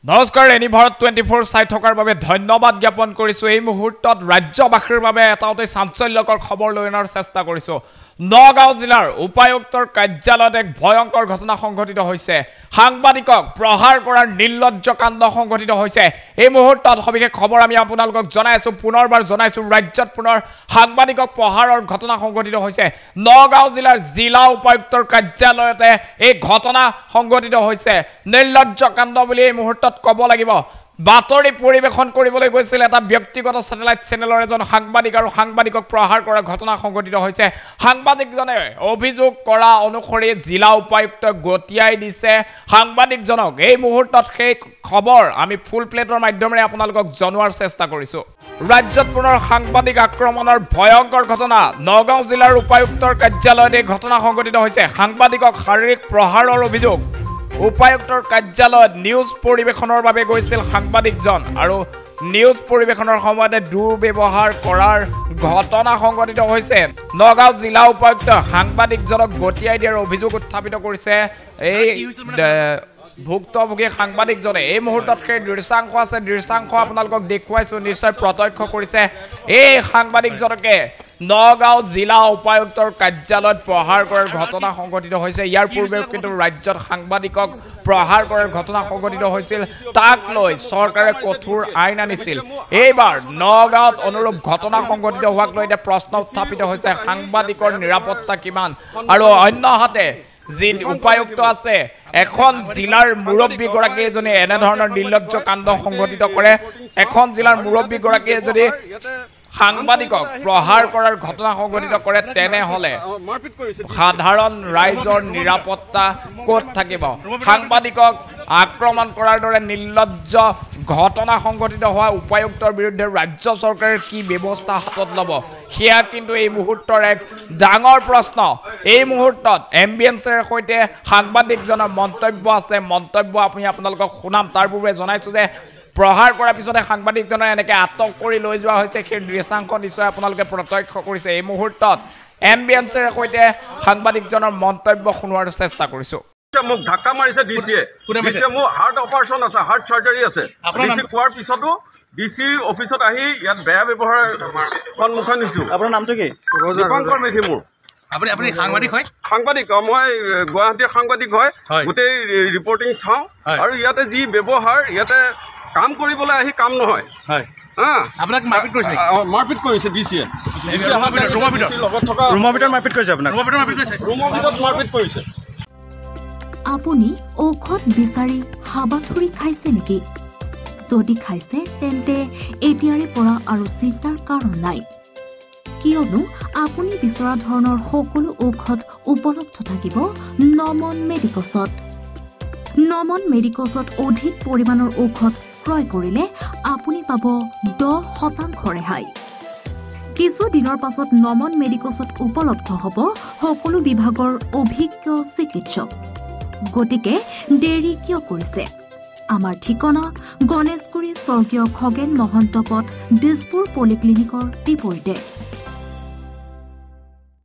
নমস্কাৰ এনি ভাৰত 24 চাই থকাৰ বাবে ধন্যবাদ জ্ঞাপন কৰিছো এই মুহূৰ্তত ৰাজ্যবাসীৰ বাবে এটা অতি চাঞ্চল্যকৰ খবৰ লৈ অনাৰ চেষ্টা কৰিছো নগাঁও জিলাৰ উপায়ুক্তৰ কাৰ্যালয়ত এক ভয়ংকৰ ঘটনা সংঘটিত হৈছে সাংবাদিকক প্ৰহাৰ কৰাৰ নিৰ্লজ্জ কাণ্ড সংঘটিত হৈছে এই মুহূৰ্তত সবিশেষ খবৰ আমি আপোনালোকক জনাইছো পুনৰবাৰ জনাইছো ৰাজ্যত পুনৰ সাংবাদিকক প্ৰহাৰৰ ঘটনা সংঘটিত হৈছে নগাঁও জিলাৰ জিলা উপায়ুক্তৰ কাৰ্যালয়তে এই ঘটনা সংঘটিত হৈছে নিৰ্লজ্জ কাণ্ড বুলি এই মুহূৰ্তত কব লাগিব বাতৰি পৰিবেশন কৰিবলৈ গৈছিল এটা ব্যক্তিগত স্যাটেলাইট চেনেলৰ এজন সাংবাদিক আৰু সাংবাদিকক প্ৰহাৰ কৰাৰ ঘটনা সংঘটিত হৈছে সাংবাদিকজনে অভিযোগ কৰা অনুসৰি জিলা উপায়ুক্ত গতিয়াই দিছে সাংবাদিকজনক এই মুহূৰ্তত সেই খবৰ আমি ফুল প্লেটৰ মাধ্যমেৰে আপোনালোকক জনোৱাৰ চেষ্টা কৰিছো ৰাজ্যত পুনৰ সাংবাদিক আক্ৰমণৰ ভয়ংকৰ ঘটনা নগাঁও জিলাৰ উপায়ুক্তৰ কাৰ্যালয়ত এই ঘটনা সংঘটিত হৈছে সাংবাদিকক শাৰীৰিক প্ৰহাৰৰ অভিযোগ উপায়ুক্তৰ কাৰ্যালয়ত নিউজ পৰিবেশনৰ বাবে গৈছিল সাংবাদিকজন আৰু নিউজ পৰিবেশনৰ সময়তে দুৰ্ব্যৱহাৰ কৰাৰ ঘটনা সংঘটিত হৈছে নগাঁও জিলা উপায়ুক্ত সাংবাদিকজনক গতিয়াই দিয়াৰ অভিযোগ উত্থাপিত কৰিছে এই ভুক্তভোগী সাংবাদিকজনে এই মুহূৰ্তত সেই দৃশ্যাংশ আছে দৃশ্যাংশ আপোনালোকক দেখুৱাইছো নিশ্চয় প্ৰত্যক্ষ কৰিছে এই সাংবাদিকজনকে নগাঁও জিলা উপায়ুক্তৰ কাৰ্যালয়ত প্ৰহাৰ কৰাৰ ঘটনা সংঘটিত হৈছে ইয়াৰ পূৰ্বে কিন্তু ৰাজ্যত সাংবাদিকক প্ৰহাৰ কৰাৰ ঘটনা সংঘটিত হৈছিল তাক লৈ চৰকাৰে কঠোৰ আইন আনিছিল এইবাৰ নগাঁৱত অনুৰূপ ঘটনা সংঘটিত হোৱাক লৈ এটা প্ৰশ্ন উত্থাপিত হৈছে সাংবাদিকৰ নিৰাপত্তা কিমান আৰু অন্যহাতে যি উপায়ুক্ত আছে এখন জিলাৰ মুৰব্বী গৰাকী এজনে এনে ধৰণৰ নিৰ্লজ্জ কাণ্ড সংঘটিত কৰে এখন জিলাৰ মুৰব্বী গৰাকী যদি সাংবাদিকক প্ৰহাৰ কৰাৰ ঘটনা সংঘটিত কৰে তেনেহলে সাধাৰণ ৰাইজৰ নিৰাপত্তা ক'ত থাকিব সাংবাদিকক আক্ৰমণ কৰাৰ দৰে নিৰ্লজ্জ ঘটনা সংঘটিত হোৱা উপায়ুক্তৰ বিৰুদ্ধে ৰাজ্য চৰকাৰে কি ব্যৱস্থা হাতত ল'ব সেয়া কিন্তু এই মুহূৰ্তৰ এক ডাঙৰ প্ৰশ্ন এই মুহূৰ্তত এমবিএনচিৰ সৈতে সাংবাদিকজনৰ মন্তব্য আছে মন্তব্য আমি আপোনালোকক শুনাম তাৰ পূৰ্বে জনাইছো যে প্ৰহাৰ কৰাৰ পিছতে সাংবাদিকজনৰ এনেকৈ আটক কৰি লৈ যোৱা হৈছে সেই দৃশ্যাংশ নিশ্চয় আপোনালোকে প্ৰত্যক্ষ কৰিছে এই মুহূৰ্তত এমবিএনচিৰ সৈতে সাংবাদিকজনৰ মন্তব্য শুনোৱাৰ চেষ্টা কৰিছো মোক ধাক্কা মাৰিছে ডিচিয়ে মোৰ হাৰ্ট অপাৰেশ্যন আছে হাৰ্ট চাৰ্জাৰী আছে ডিচি কোৱাৰ পিছতো ডিচিৰ অফিচত আহি ইয়াত বেয়া ব্যৱহাৰ সন্মুখীন হৈছো আপোনাৰ নামটো কি দীপংকৰ মেধি মোৰ আপুনি সাংবাদিক হয় সাংবাদিক মই গুৱাহাটীৰ সাংবাদিক হয় গোটেই ৰিপৰ্টিং চাওঁ আৰু ইয়াতে যি ব্যৱহাৰ ইয়াতে কাম কৰিবলৈ আহি কাম নহয় আপোনাক মাৰপিট কৰিছে মাৰপিট কৰিছে ডিচিয়ে ৰুমৰ ভিতৰত মাৰপিট কৰিছে আপোনাক ৰুমৰ ভিতৰত মাৰপিট কৰিছে আপুনি ঔষধ বিচাৰি হাবাথুৰি খাইছে নেকি যদি খাইছে তেন্তে এতিয়াৰে পৰা আৰু চিন্তাৰ কাৰণ নাই কিয়নো আপুনি বিচৰা ধৰণৰ সকলো ঔষধ উপলব্ধ থাকিব নমন মেডিকছত নমন মেডিকছত অধিক পৰিমাণৰ ঔষধ ক্ৰয় কৰিলে আপুনি পাব 10% ৰেহাই কিছু দিনৰ পাছত নমন মেডিকছত উপলব্ধ হ'ব সকলো বিভাগৰ অভিজ্ঞ চিকিৎসক গতিকে দেৰি কিয় কৰিছে আমাৰ ঠিকনা গণেশগুৰি স্বৰ্গীয় খগেন মহন্ত পথ দিছপুৰ পলিক্লিনিকৰ বিপৰীতে